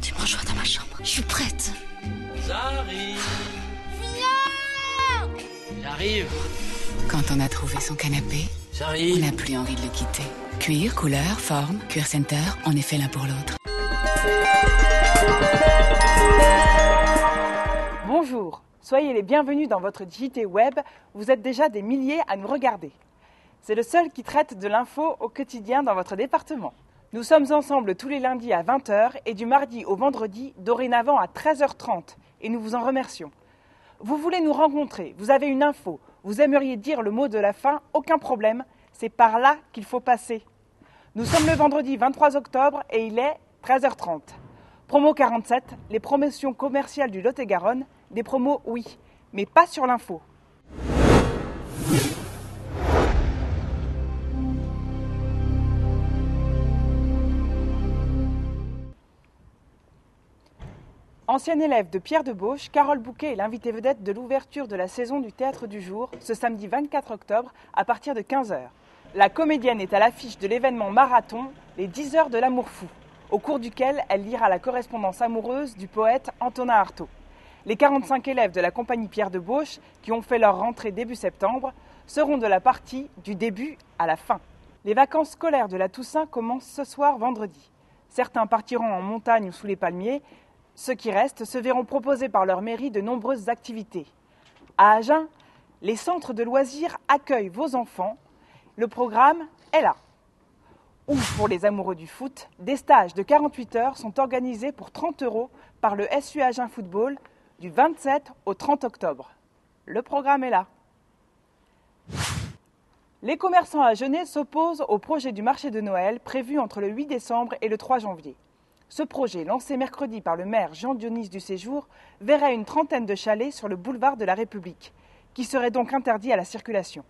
Tu me rejoins dans ma chambre. Je suis prête. J'arrive. Viens! J'arrive. Quand on a trouvé son canapé, on J'arrive. n'a plus envie de le quitter. Cuir, couleur, forme, Cuir Center, on est fait l'un pour l'autre. Bonjour, soyez les bienvenus dans votre JT Web. Vous êtes déjà des milliers à nous regarder. C'est le seul qui traite de l'info au quotidien dans votre département. Nous sommes ensemble tous les lundis à 20h et du mardi au vendredi, dorénavant à 13h30. Et nous vous en remercions. Vous voulez nous rencontrer, vous avez une info, vous aimeriez dire le mot de la fin, aucun problème, c'est par là qu'il faut passer. Nous sommes le vendredi 23 octobre et il est 13h30. Promo 47, les promotions commerciales du Lot-et-Garonne, des promos oui, mais pas sur l'info. Ancienne élève de Pierre de Bauche, Carole Bouquet est l'invitée vedette de l'ouverture de la saison du Théâtre du Jour, ce samedi 24 octobre, à partir de 15h. La comédienne est à l'affiche de l'événement marathon, les 10 heures de l'amour fou, au cours duquel elle lira la correspondance amoureuse du poète Antonin Artaud. Les 45 élèves de la compagnie Pierre de Bauche, qui ont fait leur rentrée début septembre, seront de la partie du début à la fin. Les vacances scolaires de la Toussaint commencent ce soir vendredi. Certains partiront en montagne ou sous les palmiers. Ceux qui restent se verront proposer par leur mairie de nombreuses activités. À Agen, les centres de loisirs accueillent vos enfants. Le programme est là. Ou pour les amoureux du foot, des stages de 48 heures sont organisés pour 30 € par le SU Agen Football du 27 au 30 octobre. Le programme est là. Les commerçants agenais s'opposent au projet du marché de Noël prévu entre le 8 décembre et le 3 janvier. Ce projet, lancé mercredi par le maire Jean-Dionys du Séjour, verrait une trentaine de chalets sur le boulevard de la République, qui seraient donc interdits à la circulation.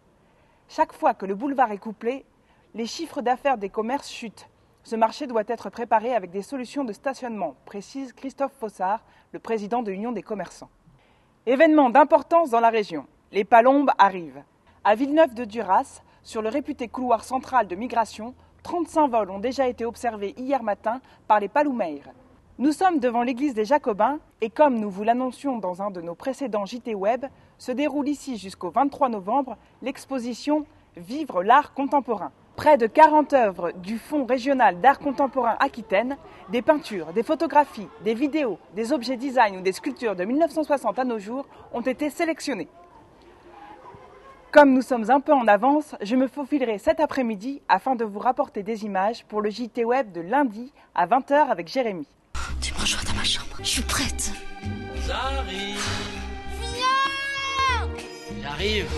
Chaque fois que le boulevard est couplé, les chiffres d'affaires des commerces chutent. Ce marché doit être préparé avec des solutions de stationnement, précise Christophe Fossard, le président de l'Union des commerçants. Événement d'importance dans la région. Les palombes arrivent. À Villeneuve-de-Duras, sur le réputé couloir central de migration, 35 vols ont déjà été observés hier matin par les Paloumeires. Nous sommes devant l'église des Jacobins et comme nous vous l'annoncions dans un de nos précédents JT Web, se déroule ici jusqu'au 23 novembre l'exposition « Vivre l'art contemporain ». Près de 40 œuvres du Fonds régional d'art contemporain Aquitaine, des peintures, des photographies, des vidéos, des objets design ou des sculptures de 1960 à nos jours ont été sélectionnées. Comme nous sommes un peu en avance, je me faufilerai cet après-midi afin de vous rapporter des images pour le JT Web de lundi à 20h avec Jérémy. Tu me rejoins dans ma chambre. Je suis prête. J'arrive. Viens! J'arrive.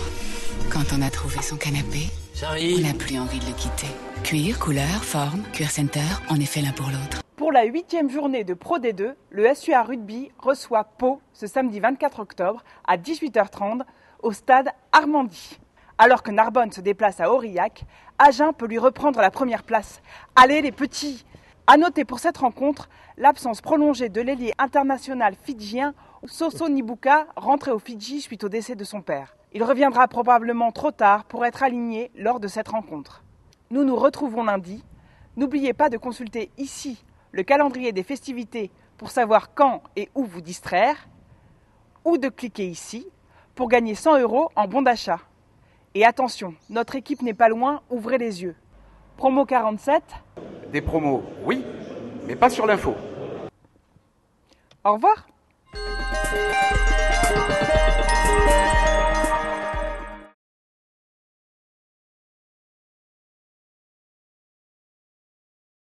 Quand on a trouvé son canapé, on J'arrive. n'a plus envie de le quitter. Cuir, couleur, forme, Cuir Center, on est fait l'un pour l'autre. Pour la 8e journée de Pro D2, le SUA Rugby reçoit Pau ce samedi 24 octobre à 18h30 au stade Armandie. Alors que Narbonne se déplace à Aurillac, Agen peut lui reprendre la première place. Allez les petits! À noter pour cette rencontre l'absence prolongée de l'ailier international fidjien Soso Nibuka, rentré au Fidji suite au décès de son père. Il reviendra probablement trop tard pour être aligné lors de cette rencontre. Nous nous retrouvons lundi. N'oubliez pas de consulter ici le calendrier des festivités pour savoir quand et où vous distraire, ou de cliquer ici pour gagner 100 € en bon d'achat. Et attention, notre équipe n'est pas loin, ouvrez les yeux. Promo 47. Des promos, oui, mais pas sur l'info. Au revoir.